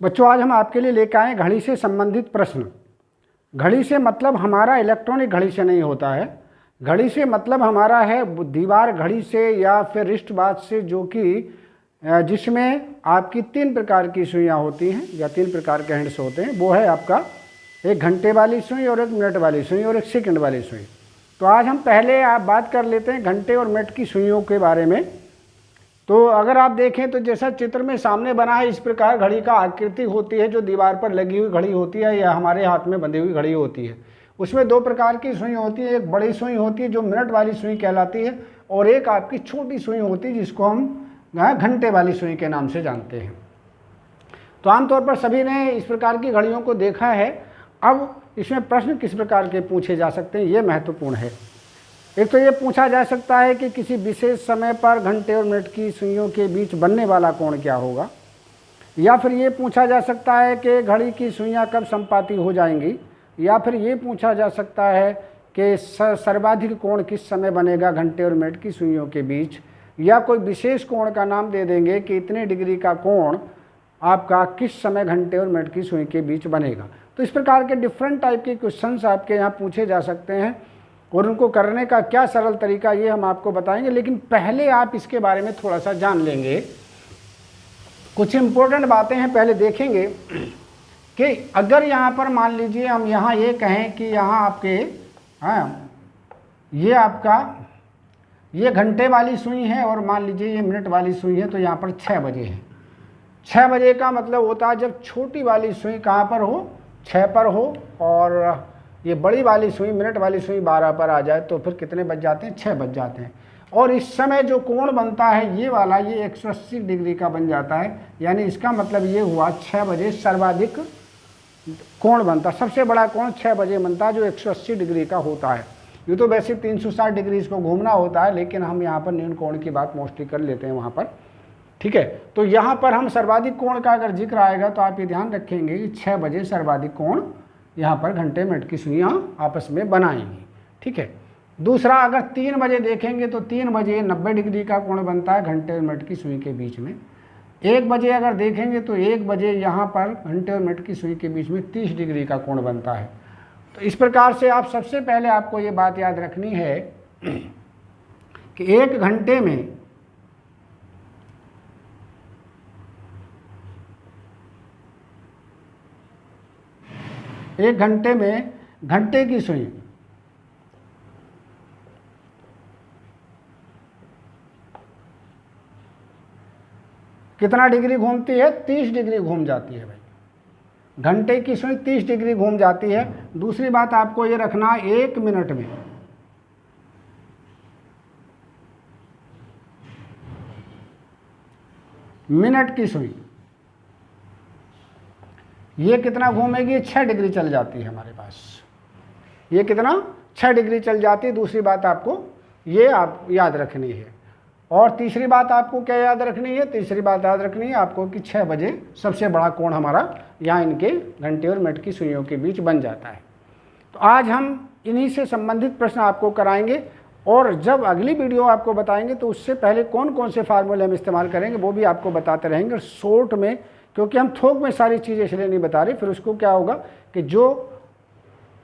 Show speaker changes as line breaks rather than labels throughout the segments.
बच्चों आज हम आपके लिए लेकर आए घड़ी से संबंधित प्रश्न। घड़ी से मतलब हमारा इलेक्ट्रॉनिक घड़ी से नहीं होता है। घड़ी से मतलब हमारा है दीवार घड़ी से या फिर रिस्ट वॉच से, जो कि जिसमें आपकी 3 प्रकार की सुइयाँ होती हैं या 3 प्रकार के हैंड्स होते हैं। वो है आपका एक घंटे वाली सुई और एक मिनट वाली सुई और एक सेकंड वाली सुई। तो आज हम पहले आप बात कर लेते हैं घंटे और मिनट की सुइयों के बारे में। तो अगर आप देखें तो जैसा चित्र में सामने बना है, इस प्रकार घड़ी का आकृति होती है जो दीवार पर लगी हुई घड़ी होती है या हमारे हाथ में बंधी हुई घड़ी होती है। उसमें 2 प्रकार की सुई होती है, एक बड़ी सुई होती है जो मिनट वाली सुई कहलाती है और एक आपकी छोटी सुई होती है जिसको हम घंटे वाली सुई के नाम से जानते हैं। तो आमतौर पर सभी ने इस प्रकार की घड़ियों को देखा है। अब इसमें प्रश्न किस प्रकार के पूछे जा सकते हैं, ये महत्वपूर्ण है। एक तो ये पूछा जा सकता है कि किसी विशेष समय पर घंटे और मिनट की सुइयों के बीच बनने वाला कोण क्या होगा, या फिर ये पूछा जा सकता है कि घड़ी की सुइयां कब संपाती हो जाएंगी, या फिर ये पूछा जा सकता है कि सर्वाधिक कोण किस समय बनेगा घंटे और मिनट की सुइयों के बीच, या कोई विशेष कोण का नाम दे देंगे कि इतने डिग्री का कोण आपका किस समय घंटे और मिनट की सुई के बीच बनेगा। तो इस प्रकार के डिफरेंट टाइप के क्वेश्चंस आपके यहाँ पूछे जा सकते हैं और उनको करने का क्या सरल तरीका ये हम आपको बताएंगे। लेकिन पहले आप इसके बारे में थोड़ा सा जान लेंगे। कुछ इम्पोर्टेंट बातें हैं, पहले देखेंगे कि अगर यहाँ पर मान लीजिए हम यहाँ ये कहें कि यहाँ आपके ये आपका ये घंटे वाली सुई है और मान लीजिए ये मिनट वाली सुई है, तो यहाँ पर 6 बजे है। 6 बजे का मतलब होता है जब छोटी वाली सुई कहाँ पर हो, 6 पर हो, और ये बड़ी वाली सुई मिनट वाली सुई 12 पर आ जाए तो फिर कितने बज जाते हैं, 6 बज जाते हैं। और इस समय जो कोण बनता है ये वाला, ये 180 डिग्री का बन जाता है। यानी इसका मतलब ये हुआ 6 बजे सर्वाधिक कोण बनता, सबसे बड़ा कोण 6 बजे बनता है जो 180 डिग्री का होता है। ये तो वैसे 360 डिग्री इसको घूमना होता है, लेकिन हम यहाँ पर न्यून कोण की बात मोस्टली कर लेते हैं वहाँ पर, ठीक है। तो यहाँ पर हम सर्वाधिक कोण का अगर जिक्र आएगा तो आप ये ध्यान रखेंगे कि 6 बजे सर्वाधिक कोण यहाँ पर घंटे मिनट की सुइयाँ आपस में बनाएंगी, ठीक है। दूसरा, अगर 3 बजे देखेंगे तो 3 बजे 90 डिग्री का कोण बनता है घंटे और मिनट की सुई के बीच में। 1 बजे अगर देखेंगे तो 1 बजे यहाँ पर घंटे और मिनट की सुई के बीच में 30 डिग्री का कोण बनता है। तो इस प्रकार से आप सबसे पहले आपको ये बात याद रखनी है कि 1 घंटे में घंटे की सुई कितना डिग्री घूमती है, 30 डिग्री घूम जाती है भाई। घंटे की सुई 30 डिग्री घूम जाती है। दूसरी बात आपको ये रखना, 1 मिनट में मिनट की सुई ये कितना घूमेगी, 6 डिग्री चल जाती है हमारे पास। ये कितना, 6 डिग्री चल जाती है। दूसरी बात आपको ये आप याद रखनी है। और तीसरी बात आपको क्या याद रखनी है, तीसरी बात याद रखनी है आपको कि 6 बजे सबसे बड़ा कोण हमारा यहाँ इनके घंटे और मिनट की सुइयों के बीच बन जाता है। तो आज हम इन्हीं से संबंधित प्रश्न आपको कराएंगे, और जब अगली वीडियो आपको बताएंगे तो उससे पहले कौन कौन से फार्मूले हम इस्तेमाल करेंगे वो भी आपको बताते रहेंगे शॉर्ट में, क्योंकि हम थोक में सारी चीज़ें इसलिए नहीं बता रहे। फिर उसको क्या होगा कि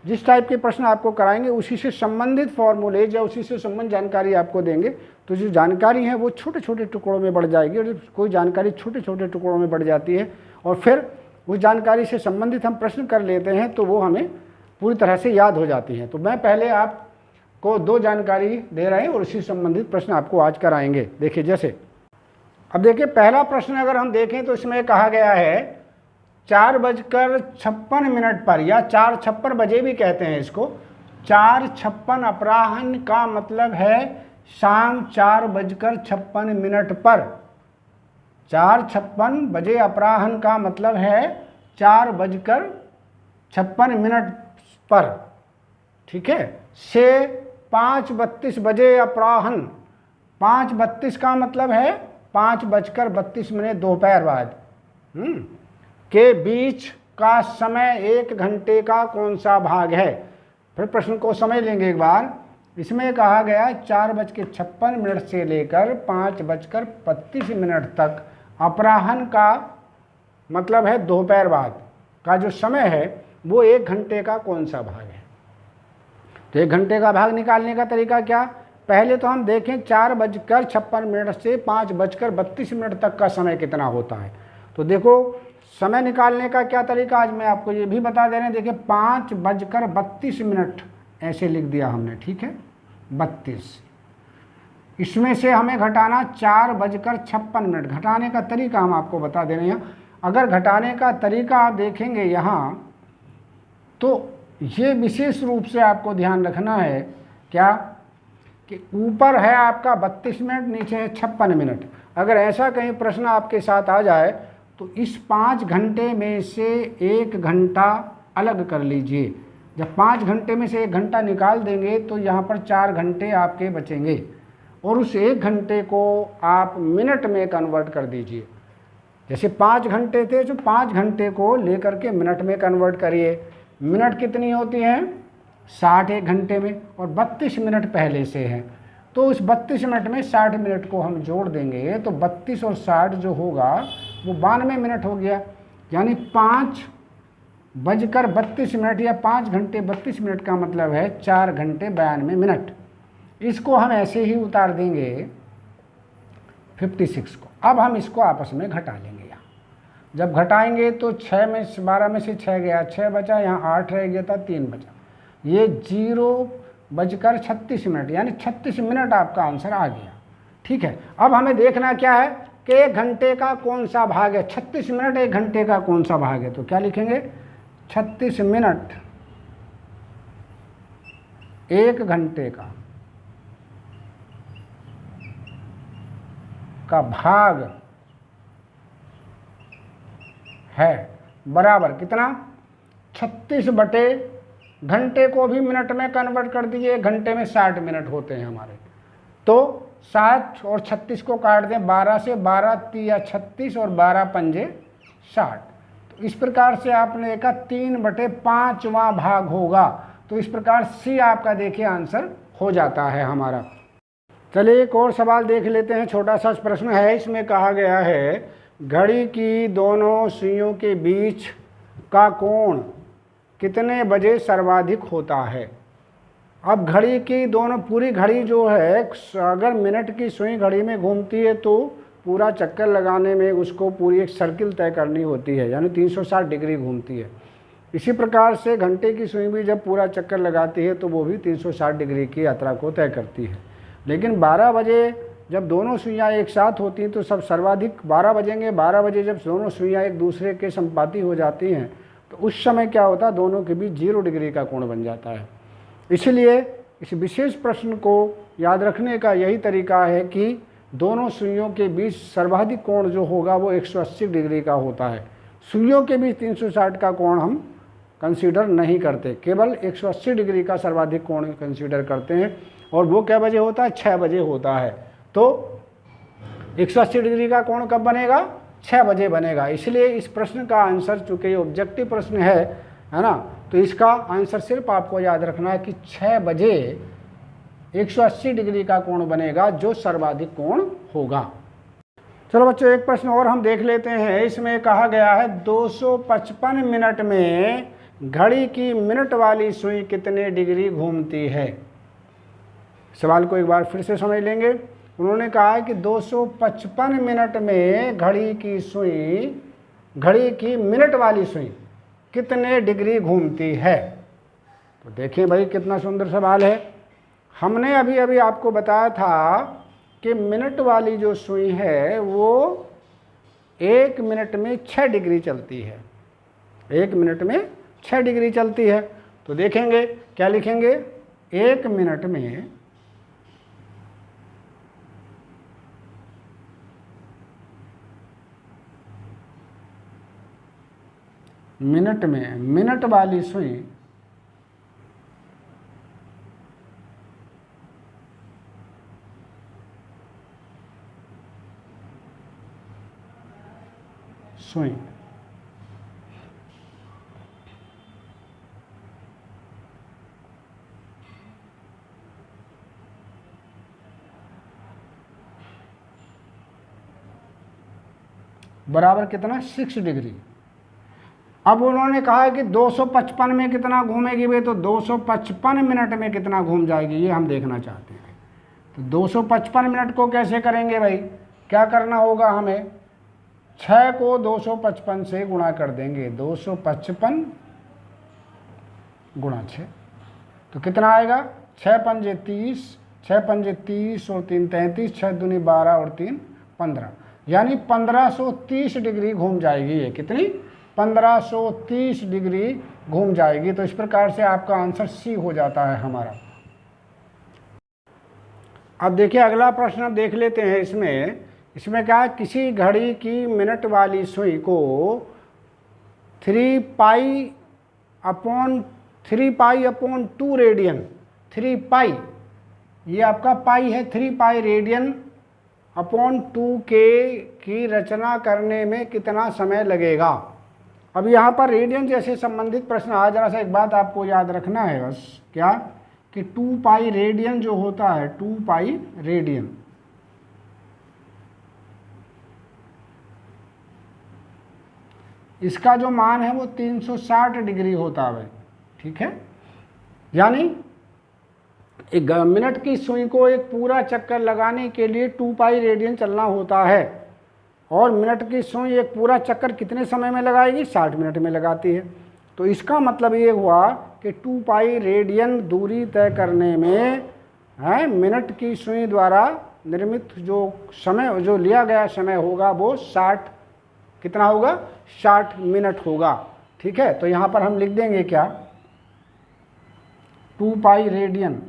जिस टाइप के प्रश्न आपको कराएंगे उसी से संबंधित फॉर्मूलेज या उसी से संबंधित जानकारी आपको देंगे, तो जो जानकारी है वो छोटे छोटे टुकड़ों में बढ़ जाएगी। और जब कोई जानकारी छोटे छोटे टुकड़ों में बढ़ जाती है और फिर उस जानकारी से संबंधित हम प्रश्न कर लेते हैं तो वो हमें पूरी तरह से याद हो जाती हैं। तो मैं पहले आपको 2 जानकारी दे रहे हैं और उसी संबंधित प्रश्न आपको आज कराएंगे। देखिए, जैसे अब देखिए पहला प्रश्न अगर हम देखें तो इसमें कहा गया है 4:56 पर, या 4:56 बजे भी कहते हैं इसको। 4:56 अपराह्न का मतलब है शाम 4:56 पर। 4:56 बजे अपराह्न का मतलब है 4:56 पर, ठीक है। से 5:32 बजे अपराह्न, 5:32 का मतलब है 5:32 दोपहर बाद के बीच का समय 1 घंटे का कौन सा भाग है। फिर प्रश्न को समझ लेंगे एक बार। इसमें कहा गया 4:56 से लेकर 5:32 तक अपराह्न का मतलब है दोपहर बाद का जो समय है वो 1 घंटे का कौन सा भाग है। तो 1 घंटे का भाग निकालने का तरीका क्या, पहले तो हम देखें 4:56 से 5:32 तक का समय कितना होता है। तो देखो समय निकालने का क्या तरीका, आज मैं आपको ये भी बता दे रहे हैं। देखिए 5:32 ऐसे लिख दिया हमने, ठीक है 32, इसमें से हमें घटाना 4:56। घटाने का तरीका हम आपको बता दे रहे हैं। अगर घटाने का तरीका आप देखेंगे यहाँ, तो ये विशेष रूप से आपको ध्यान रखना है क्या, कि ऊपर है आपका 32 मिनट, नीचे है 56 मिनट। अगर ऐसा कहीं प्रश्न आपके साथ आ जाए तो इस 5 घंटे में से 1 घंटा अलग कर लीजिए। जब 5 घंटे में से 1 घंटा निकाल देंगे तो यहाँ पर 4 घंटे आपके बचेंगे, और उस 1 घंटे को आप मिनट में कन्वर्ट कर दीजिए। जैसे 5 घंटे थे, तो 5 घंटे को लेकर के मिनट में कन्वर्ट करिए। मिनट कितनी होती हैं 60 1 घंटे में, और 32 मिनट पहले से हैं, तो उस 32 मिनट में 60 मिनट को हम जोड़ देंगे तो 32 और 60 जो होगा वो 92 मिनट हो गया। यानी 5:32 या 5 घंटे 32 मिनट का मतलब है 4 घंटे 92 मिनट। इसको हम ऐसे ही उतार देंगे 56 को। अब हम इसको आपस में घटा लेंगे। यहाँ जब घटाएंगे तो 12 में से 6 गया, 6 बचा, यहाँ 8 रह गया था, 3 बचा, ये 0:36 यानी 36 मिनट आपका आंसर आ गया। ठीक है, अब हमें देखना क्या है कि 1 घंटे का कौन सा भाग है। 36 मिनट 1 घंटे का कौन सा भाग है, तो क्या लिखेंगे 36 मिनट 1 घंटे का भाग है बराबर कितना 36 बटे घंटे को भी मिनट में कन्वर्ट कर दीजिए। 1 घंटे में 60 मिनट होते हैं हमारे, तो 60 और 36 को काट दें 12 से, 12 तिया 36 और 12 पंजे 60। तो इस प्रकार से आपने देखा 3/5वां भाग होगा। तो इस प्रकार सी आपका देखिए आंसर हो जाता है हमारा। चलिए एक और सवाल देख लेते हैं, छोटा सा प्रश्न है। इसमें कहा गया है घड़ी की दोनों सुइयों के बीच का कोण कितने बजे सर्वाधिक होता है। अब घड़ी की दोनों, पूरी घड़ी जो है, अगर मिनट की सुई घड़ी में घूमती है तो पूरा चक्कर लगाने में उसको पूरी एक सर्किल तय करनी होती है, यानी 360 डिग्री घूमती है। इसी प्रकार से घंटे की सुई भी जब पूरा चक्कर लगाती है तो वो भी 360 डिग्री की यात्रा को तय करती है। लेकिन 12 बजे जब दोनों सुइयाँ एक साथ होती हैं तो सब सर्वाधिक 12 बजेंगे। 12 बजे जब दोनों सुइयाँ एक दूसरे के संपाती हो जाती हैं तो उस समय क्या होता है, दोनों के बीच 0 डिग्री का कोण बन जाता है। इसलिए इस विशेष प्रश्न को याद रखने का यही तरीका है कि दोनों सुइयों के बीच सर्वाधिक कोण जो होगा वो 180 डिग्री का होता है। सुइयों के बीच 360 का कोण हम कंसीडर नहीं करते, केवल 180 डिग्री का सर्वाधिक कोण कंसीडर करते हैं। और वो क्या बजे होता है, 6 बजे होता है। तो 180 डिग्री का कोण कब बनेगा, 6 बजे बनेगा। इसलिए इस प्रश्न का आंसर, चूँकि ये ऑब्जेक्टिव प्रश्न है ना, तो इसका आंसर सिर्फ आपको याद रखना है कि 6 बजे 180 डिग्री का कोण बनेगा जो सर्वाधिक कोण होगा। चलो बच्चों एक प्रश्न और हम देख लेते हैं। इसमें कहा गया है 255 मिनट में घड़ी की मिनट वाली सुई कितने डिग्री घूमती है। सवाल को एक बार फिर से समझ लेंगे। उन्होंने कहा है कि 255 मिनट में घड़ी की मिनट वाली सुई कितने डिग्री घूमती है। तो देखिए भाई कितना सुंदर सवाल है। हमने अभी अभी आपको बताया था कि मिनट वाली जो सुई है वो 1 मिनट में 6 डिग्री चलती है। 1 मिनट में 6 डिग्री चलती है। तो देखेंगे क्या लिखेंगे, 1 मिनट में मिनट वाली सुई बराबर कितना 6 डिग्री। अब उन्होंने कहा है कि 255 में कितना घूमेगी भाई, तो 255 मिनट में कितना घूम जाएगी ये हम देखना चाहते हैं। तो 255 मिनट को कैसे करेंगे भाई, क्या करना होगा हमें, 6 को 255 से गुणा कर देंगे, 255 गुणा 6, तो कितना आएगा, 6 पंजे 30, 6 पंजे 30 और 3 33, 6 दूनी 12 और 3 15, यानी 1530 डिग्री घूम जाएगी ये। कितनी, 1530 डिग्री घूम जाएगी। तो इस प्रकार से आपका आंसर सी हो जाता है हमारा। अब देखिए अगला प्रश्न अब देख लेते हैं। इसमें क्या है, किसी घड़ी की मिनट वाली सुई को 3 पाई अपॉन 2 रेडियन, 3 पाई, ये आपका पाई है, 3 पाई रेडियन अपॉन 2K की रचना करने में कितना समय लगेगा। अब यहाँ पर रेडियन जैसे संबंधित प्रश्न आ, जरा सा एक बात आपको याद रखना है बस, क्या कि 2 पाई रेडियन जो होता है, 2 पाई रेडियन, इसका जो मान है वो 360 डिग्री होता है, ठीक है। यानी एक मिनट की सुई को एक पूरा चक्कर लगाने के लिए 2 पाई रेडियन चलना होता है, और मिनट की सुई एक पूरा चक्कर कितने समय में लगाएगी, 60 मिनट में लगाती है। तो इसका मतलब ये हुआ कि 2 पाई रेडियन दूरी तय करने में है मिनट की सुई द्वारा निर्मित जो समय, जो लिया गया समय होगा वो 60, कितना होगा, 60 मिनट होगा, ठीक है। तो यहाँ पर हम लिख देंगे क्या, 2 पाई रेडियन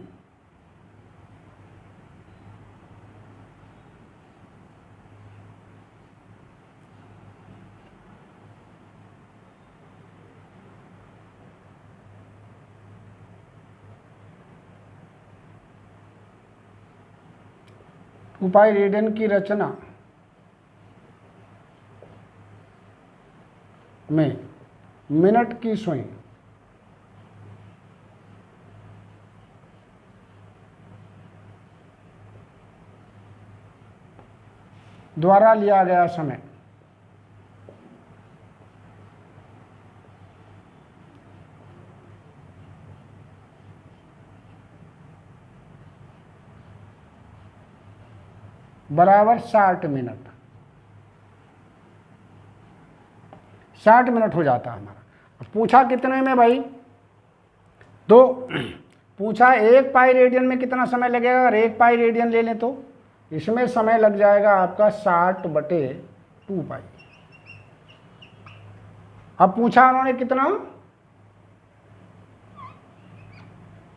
पाई रेडियन की रचना में मिनट की सुई द्वारा लिया गया समय बराबर 60 मिनट, 60 मिनट हो जाता है हमारा। पूछा कितने में भाई, तो पूछा 1 पाई रेडियन में कितना समय लगेगा। अगर 1 पाई रेडियन ले लें तो इसमें समय लग जाएगा आपका 60/2 पाई। अब पूछा उन्होंने कितना,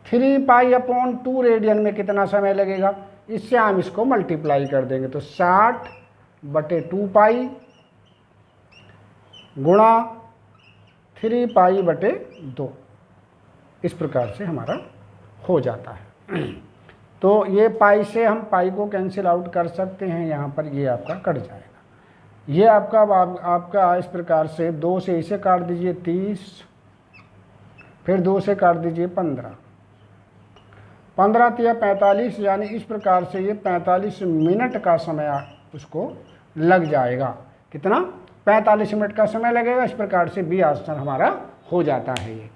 3 पाई अपॉन 2 रेडियन में कितना समय लगेगा। इससे हम इसको मल्टीप्लाई कर देंगे, तो 60/2 पाई गुणा 3 पाई/2, इस प्रकार से हमारा हो जाता है। तो ये पाई से हम पाई को कैंसिल आउट कर सकते हैं, यहाँ पर ये आपका कट जाएगा। ये आपका इस प्रकार से 2 से इसे काट दीजिए 30, फिर 2 से काट दीजिए 15, 15 तिया 45, यानी इस प्रकार से ये 45 मिनट का समय उसको लग जाएगा। कितना, 45 मिनट का समय लगेगा। इस प्रकार से बी आंसर हमारा हो जाता है ये।